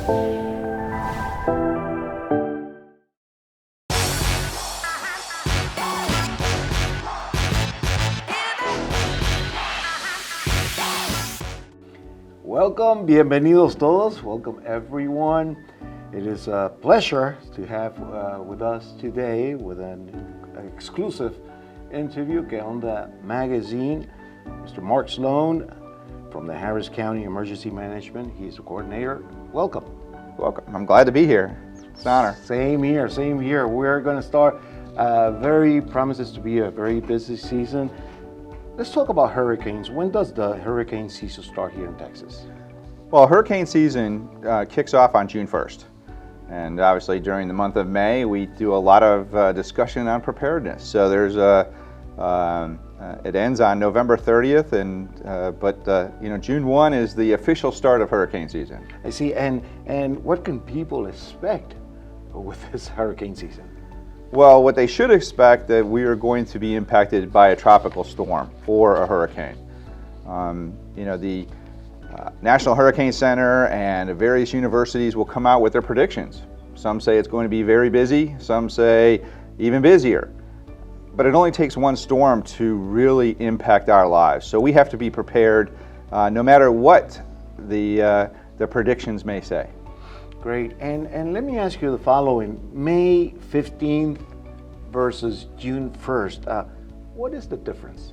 Welcome, bienvenidos todos. Welcome everyone. It is a pleasure to have with us today with an exclusive interview, Que Onda Magazine, Mr. Mark Sloan from the Harris County Emergency Management. He's a coordinator. Welcome. Welcome. I'm glad to be here. It's an honor. Same here, same here. We're going to start promises to be a very busy season. Let's talk about hurricanes. When does the hurricane season start here in Texas? Well, hurricane season kicks off on June 1st. And obviously during the month of May, we do a lot of discussion on preparedness. So there's it ends on November 30th, but June 1 is the official start of hurricane season. I see. And what can people expect with this hurricane season? Well, what they should expect that we are going to be impacted by a tropical storm or a hurricane. The National Hurricane Center and various universities will come out with their predictions. Some say it's going to be very busy, some say even busier. But it only takes one storm to really impact our lives. So we have to be prepared no matter what the predictions may say. Great. And let me ask you the following. May 15th versus June 1st. What is the difference?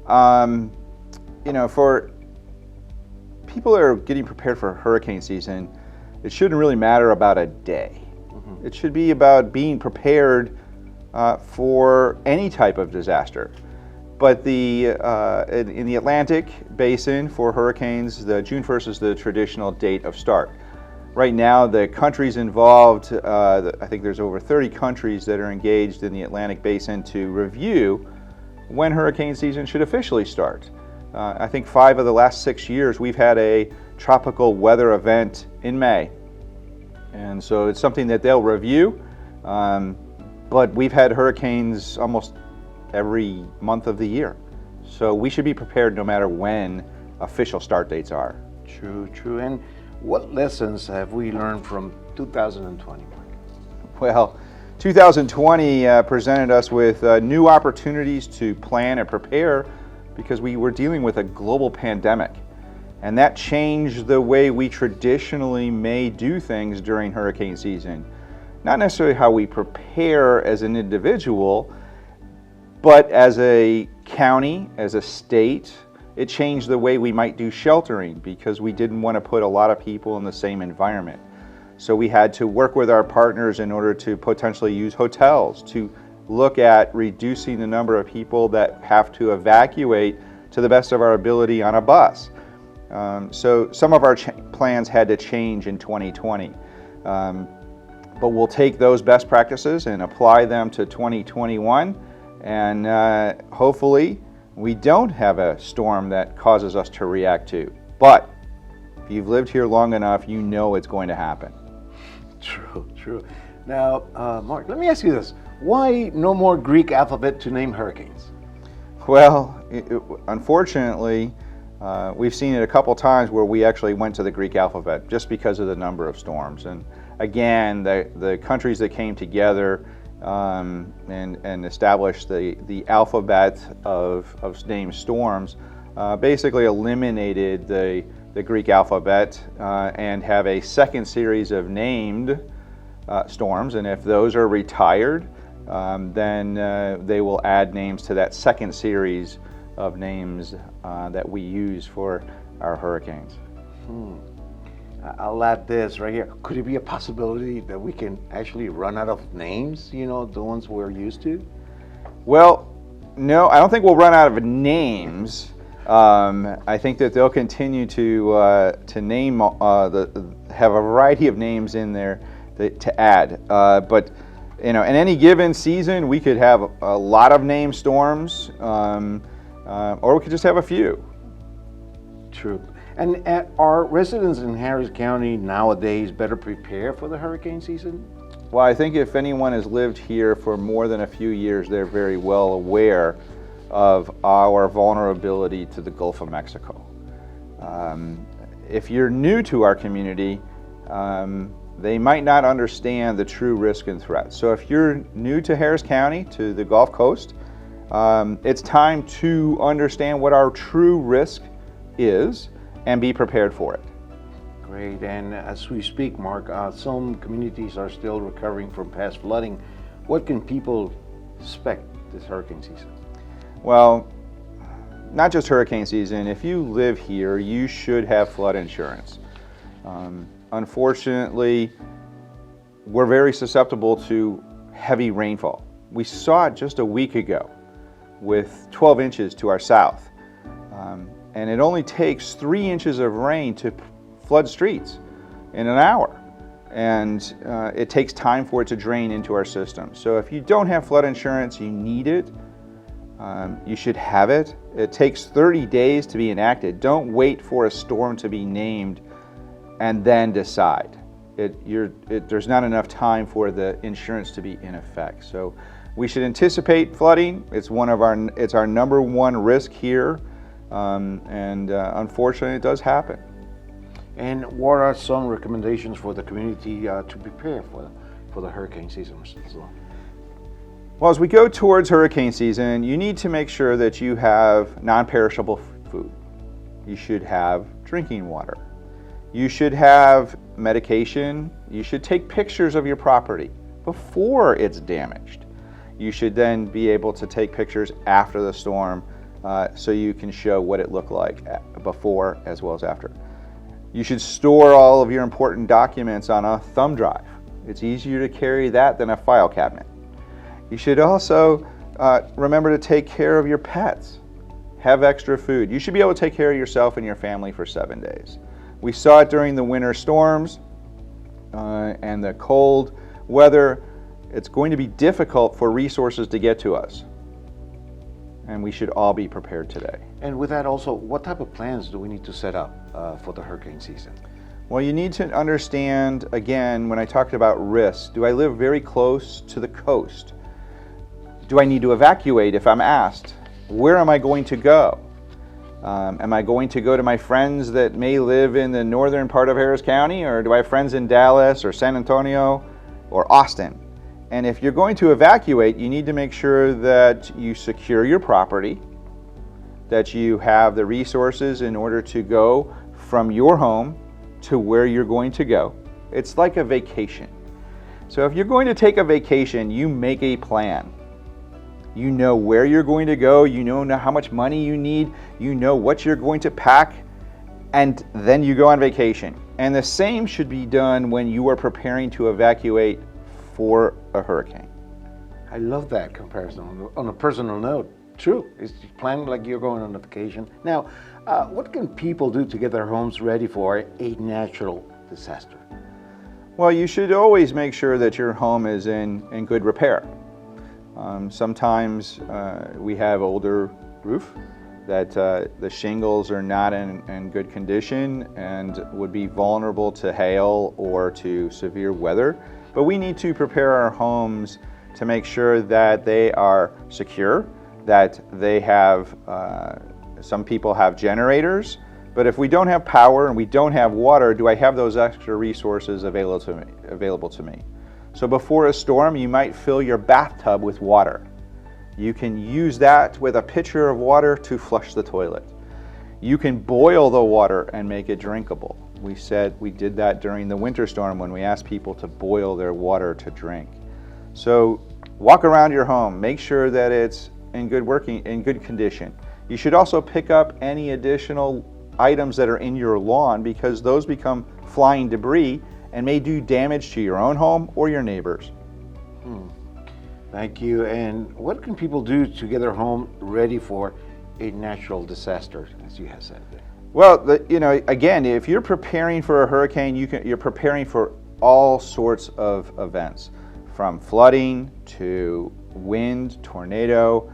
For people that are getting prepared for hurricane season, it shouldn't really matter about a day. Mm-hmm. It should be about being prepared for any type of disaster. But in the Atlantic Basin for hurricanes, the June 1st is the traditional date of start. Right now, the countries involved, I think there's over 30 countries that are engaged in the Atlantic Basin to review when hurricane season should officially start. I think 5 of the last 6 years we've had a tropical weather event in May. And so it's something that they'll review, but we've had hurricanes almost every month of the year. So we should be prepared no matter when official start dates are. True. And what lessons have we learned from 2020? Well, 2020 presented us with new opportunities to plan and prepare because we were dealing with a global pandemic. And that changed the way we traditionally may do things during hurricane season. Not necessarily how we prepare as an individual, but as a county, as a state, it changed the way we might do sheltering because we didn't want to put a lot of people in the same environment. So we had to work with our partners in order to potentially use hotels to look at reducing the number of people that have to evacuate to the best of our ability on a bus. So some of our plans had to change in 2020. But we'll take those best practices and apply them to 2021, and hopefully we don't have a storm that causes us to react to. But if you've lived here long enough, you know it's going to happen. True. Now, Mark, let me ask you this. Why no more Greek alphabet to name hurricanes? Well, unfortunately, we've seen it a couple times where we actually went to the Greek alphabet just because of the number of storms. And again, the countries that came together and established the alphabet of named storms basically eliminated the Greek alphabet and have a second series of named storms. And if those are retired, then they will add names to that second series of names that we use for our hurricanes. I'll add this right here. Could it be a possibility that we can actually run out of names, the ones we're used to? Well, no, I don't think we'll run out of names. I think that they'll continue to name, have a variety of names in there to add. But in any given season, we could have a lot of named storms, or we could just have a few. True. And are residents in Harris County nowadays better prepared for the hurricane season? Well, I think if anyone has lived here for more than a few years, they're very well aware of our vulnerability to the Gulf of Mexico. If you're new to our community, they might not understand the true risk and threat. So if you're new to Harris County, to the Gulf Coast, it's time to understand what our true risk is and be prepared for it. Great, and as we speak, Mark, some communities are still recovering from past flooding. What can people expect this hurricane season? Well, not just hurricane season. If you live here, you should have flood insurance. Unfortunately, we're very susceptible to heavy rainfall. We saw it just a week ago with 12 inches to our south. And it only takes 3 inches of rain to flood streets in an hour. And it takes time for it to drain into our system. So if you don't have flood insurance, you need it. You should have it. It takes 30 days to be enacted. Don't wait for a storm to be named and then decide. There's not enough time for the insurance to be in effect. So we should anticipate flooding. It's our number one risk here, and unfortunately, it does happen. And what are some recommendations for the community to prepare for the hurricane season? Well, as we go towards hurricane season, you need to make sure that you have non-perishable food. You should have drinking water. You should have medication. You should take pictures of your property before it's damaged. You should then be able to take pictures after the storm so you can show what it looked like before as well as after. You should store all of your important documents on a thumb drive. It's easier to carry that than a file cabinet. You should also remember to take care of your pets. Have extra food. You should be able to take care of yourself and your family for 7 days. We saw it during the winter storms and the cold weather. It's going to be difficult for resources to get to us. And we should all be prepared today. And with that also, what type of plans do we need to set up for the hurricane season? Well, you need to understand, again, when I talked about risk, do I live very close to the coast? Do I need to evacuate if I'm asked? Where am I going to go? Am I going to go to my friends that may live in the northern part of Harris County, or do I have friends in Dallas or San Antonio or Austin? And if you're going to evacuate, you need to make sure that you secure your property, that you have the resources in order to go from your home to where you're going to go. It's like a vacation. So if you're going to take a vacation, you make a plan. You know where you're going to go, you know how much money you need, you know what you're going to pack, and then you go on vacation. And the same should be done when you are preparing to evacuate for a hurricane. I love that comparison. On a personal note, true. It's planned like you're going on a vacation. Now, what can people do to get their homes ready for a natural disaster? Well, you should always make sure that your home is in good repair. Sometimes we have older roof that the shingles are not in good condition and would be vulnerable to hail or to severe weather. But we need to prepare our homes to make sure that they are secure, that they have, some people have generators, but if we don't have power and we don't have water, do I have those extra resources available to me? So before a storm, you might fill your bathtub with water. You can use that with a pitcher of water to flush the toilet. You can boil the water and make it drinkable. We said we did that during the winter storm when we asked people to boil their water to drink. So walk around your home, make sure that it's in good condition. You should also pick up any additional items that are in your lawn because those become flying debris and may do damage to your own home or your neighbors. Thank you. And what can people do to get their home ready for a natural disaster, as you have said? Well, again, if you're preparing for a hurricane, you're preparing for all sorts of events, from flooding to wind, tornado,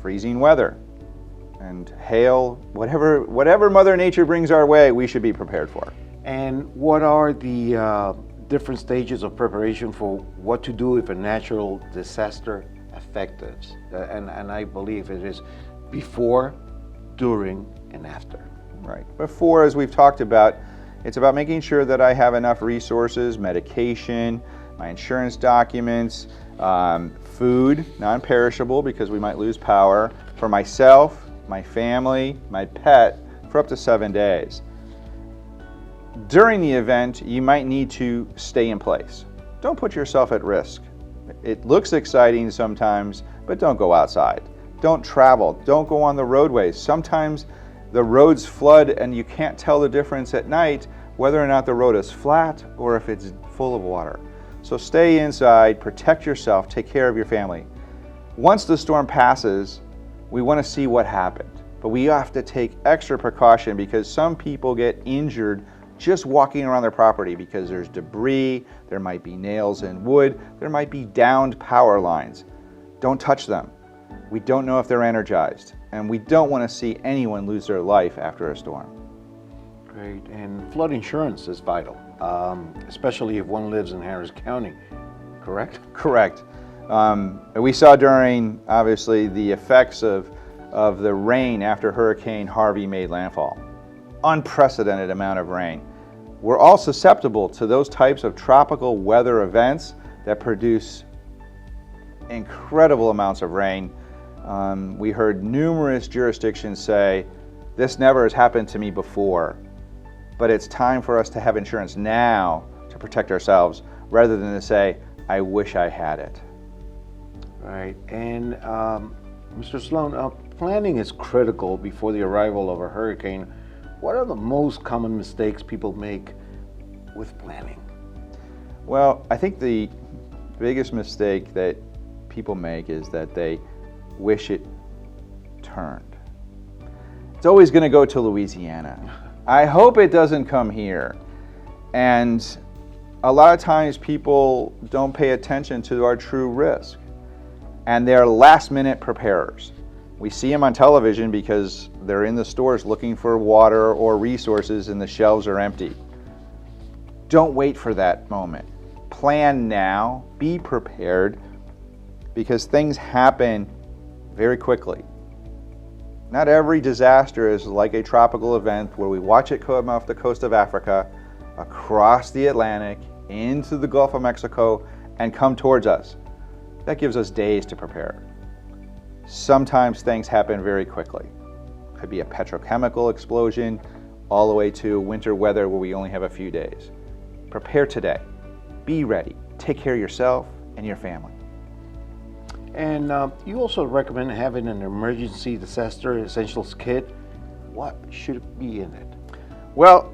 freezing weather, and hail. Whatever Mother Nature brings our way, we should be prepared for. And what are the different stages of preparation for what to do if a natural disaster affects us? And I believe it is before, during, and after. Right. Before, as we've talked about, It's about making sure that I have enough resources, medication, my insurance documents, food, non-perishable because we might lose power, for myself, my family, my pet, for up to 7 days. During the event, you might need to stay in place. Don't put yourself at risk. It looks exciting sometimes, but don't go outside. Don't travel. Don't go on the roadways. Sometimes the roads flood and you can't tell the difference at night whether or not the road is flat or if it's full of water. So stay inside, protect yourself, take care of your family. Once the storm passes, we want to see what happened. But we have to take extra precaution because some people get injured just walking around their property because there's debris, there might be nails and wood, there might be downed power lines. Don't touch them. We don't know if they're energized, and we don't want to see anyone lose their life after a storm. Great, and flood insurance is vital, especially if one lives in Harris County, correct? Correct. We saw during, obviously, the effects of the rain after Hurricane Harvey made landfall. Unprecedented amount of rain. We're all susceptible to those types of tropical weather events that produce incredible amounts of rain. We heard numerous jurisdictions say, this never has happened to me before, but it's time for us to have insurance now to protect ourselves rather than to say, I wish I had it. Right, and Mr. Sloan, planning is critical before the arrival of a hurricane. What are the most common mistakes people make with planning? Well, I think the biggest mistake that people make is that they wish it turned. It's always going to go to Louisiana. I hope it doesn't come here. And a lot of times people don't pay attention to our true risk. And they're last-minute preparers. We see them on television because they're in the stores looking for water or resources and the shelves are empty. Don't wait for that moment. Plan now, be prepared, because things happen very quickly. Not every disaster is like a tropical event where we watch it come off the coast of Africa, across the Atlantic, into the Gulf of Mexico, and come towards us. That gives us days to prepare. Sometimes things happen very quickly. It could be a petrochemical explosion all the way to winter weather where we only have a few days. Prepare today. Be ready. Take care of yourself and your family. And you also recommend having an emergency disaster essentials kit. What should be in it? Well,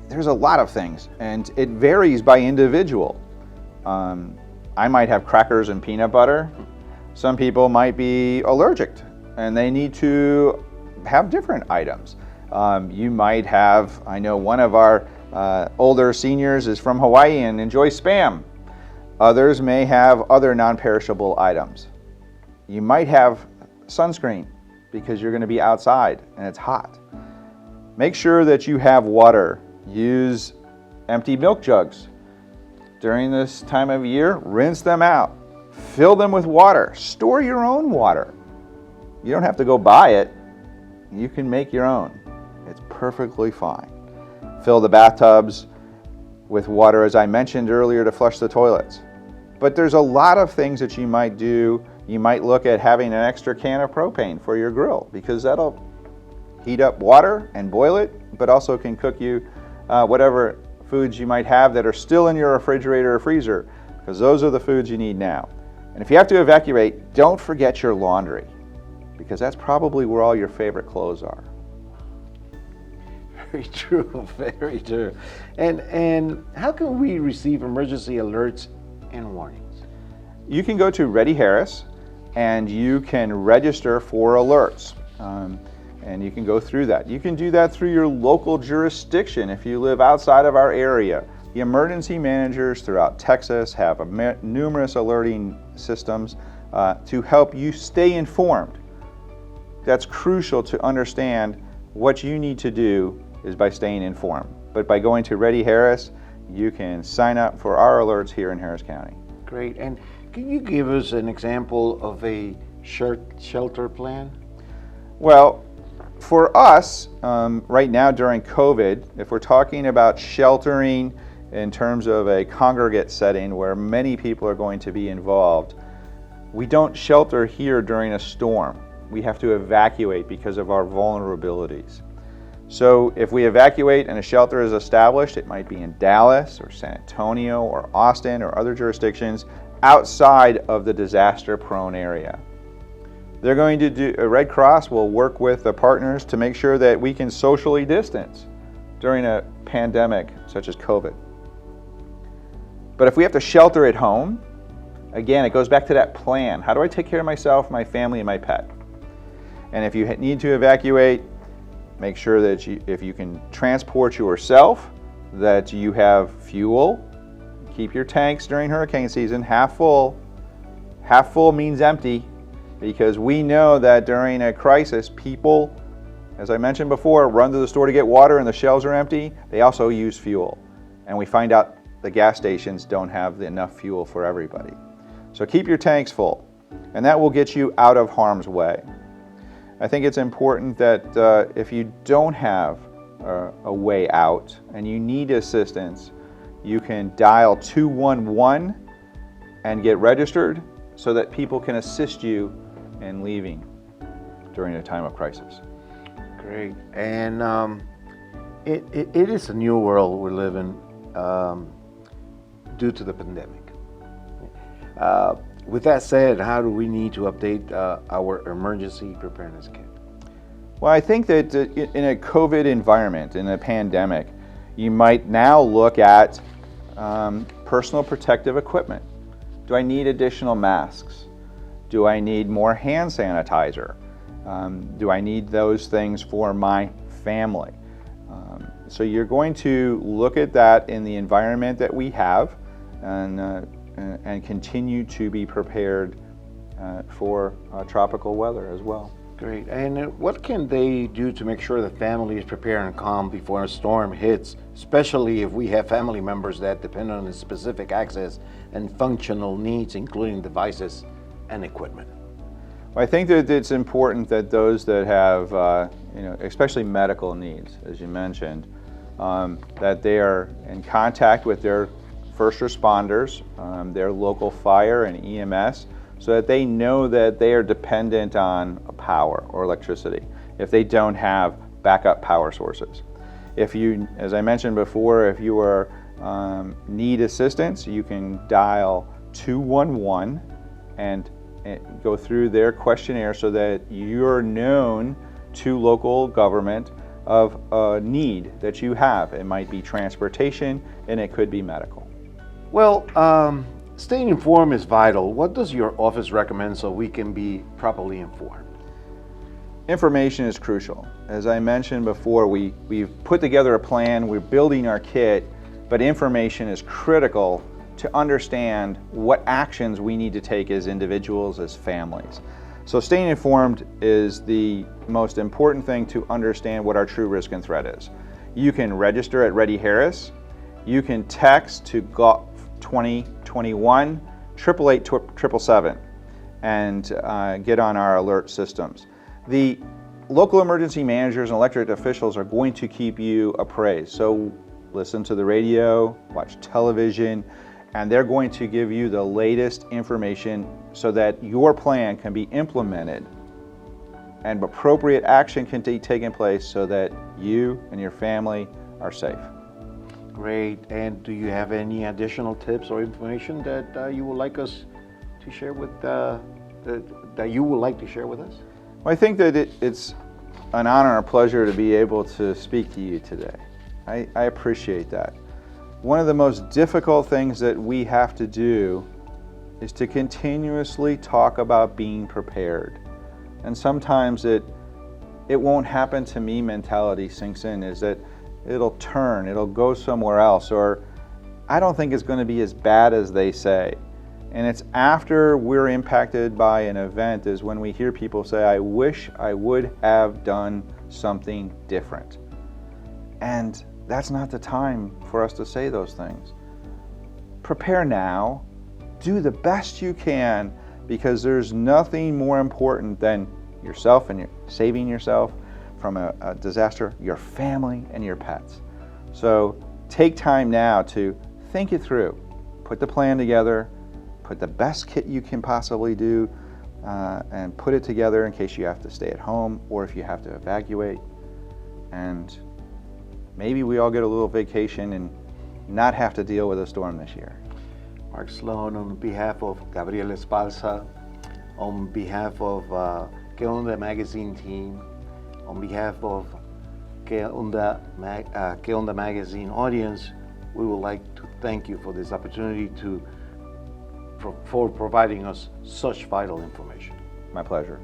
there's a lot of things, and it varies by individual. I might have crackers and peanut butter. Some people might be allergic, and they need to have different items. You might have, I know one of our older seniors is from Hawaii and enjoys Spam. Others may have other non-perishable items. You might have sunscreen because you're going to be outside and it's hot. Make sure that you have water. Use empty milk jugs. During this time of year, rinse them out. Fill them with water. Store your own water. You don't have to go buy it. You can make your own. It's perfectly fine. Fill the bathtubs with water, as I mentioned earlier, to flush the toilets. But there's a lot of things that you might do. You might look at having an extra can of propane for your grill because that'll heat up water and boil it, but also can cook you whatever foods you might have that are still in your refrigerator or freezer, because those are the foods you need now. And if you have to evacuate, don't forget your laundry, because that's probably where all your favorite clothes are. Very true, very true. And how can we receive emergency alerts and warnings? You can go to Ready Harris and you can register for alerts. And you can go through that. You can do that through your local jurisdiction if you live outside of our area. The emergency managers throughout Texas have numerous alerting systems to help you stay informed. That's crucial to understand. What you need to do is by staying informed. But by going to Ready Harris, you can sign up for our alerts here in Harris County. Great. And can you give us an example of a shelter plan? Well, for us, right now during COVID, if we're talking about sheltering in terms of a congregate setting where many people are going to be involved, we don't shelter here during a storm. We have to evacuate because of our vulnerabilities. So if we evacuate and a shelter is established, it might be in Dallas or San Antonio or Austin or other jurisdictions outside of the disaster-prone area. They're going to do, Red Cross will work with the partners to make sure that we can socially distance during a pandemic such as COVID. But if we have to shelter at home, again, it goes back to that plan. How do I take care of myself, my family, and my pet? And if you need to evacuate, make sure that if you can transport yourself, that you have fuel. Keep your tanks during hurricane season half full. Half full means empty, because we know that during a crisis, people, as I mentioned before, run to the store to get water and the shelves are empty. They also use fuel. And we find out the gas stations don't have enough fuel for everybody. So keep your tanks full, and that will get you out of harm's way. I think it's important that if you don't have a way out and you need assistance, you can dial 211 and get registered so that people can assist you in leaving during a time of crisis. Great. And it is a new world we live in due to the pandemic. With that said, how do we need to update our emergency preparedness kit? Well, I think that in a COVID environment, in a pandemic, you might now look at personal protective equipment. Do I need additional masks? Do I need more hand sanitizer? Do I need those things for my family? So you're going to look at that in the environment that we have and continue to be prepared for tropical weather as well. Great. And what can they do to make sure the family is prepared and calm before a storm hits, especially if we have family members that depend on the specific access and functional needs, including devices and equipment? Well, I think that it's important that those that have, especially medical needs, as you mentioned, that they are in contact with their first responders, their local fire and EMS, so that they know that they are dependent on power or electricity if they don't have backup power sources. If you, as I mentioned before, if you are need assistance, you can dial 211 and go through their questionnaire so that you're known to local government of a need that you have. It might be transportation and it could be medical. Well, staying informed is vital. What does your office recommend so we can be properly informed? Information is crucial. As I mentioned before, we've put together a plan, we're building our kit, but information is critical to understand what actions we need to take as individuals, as families. So staying informed is the most important thing to understand what our true risk and threat is. You can register at Ready Harris. You can text to Gulf 2021 888-777 and get on our alert systems. The local emergency managers and elected officials are going to keep you appraised. So listen to the radio, watch television, and they're going to give you the latest information so that your plan can be implemented and appropriate action can be taken place so that you and your family are safe. Great. And do you have any additional tips or information that you would like us to share with that you would like to share with us? Well, I think that it's an honor and a pleasure to be able to speak to you today. I appreciate that. One of the most difficult things that we have to do is to continuously talk about being prepared. And sometimes it won't happen to me mentality sinks in, is that it'll turn, it'll go somewhere else, or I don't think it's going to be as bad as they say. And it's after we're impacted by an event is when we hear people say, I wish I would have done something different. And that's not the time for us to say those things. Prepare now, do the best you can, because there's nothing more important than yourself and saving yourself from a disaster, your family and your pets. So take time now to think it through. Put the plan together, put the best kit you can possibly do, and put it together in case you have to stay at home or if you have to evacuate. And maybe we all get a little vacation and not have to deal with a storm this year. Mark Sloan, on behalf of Gabriel Espalza, on behalf of Que Onda Magazine team, on behalf of Que Onda Magazine audience, we would like to thank you for this opportunity for providing us such vital information. My pleasure.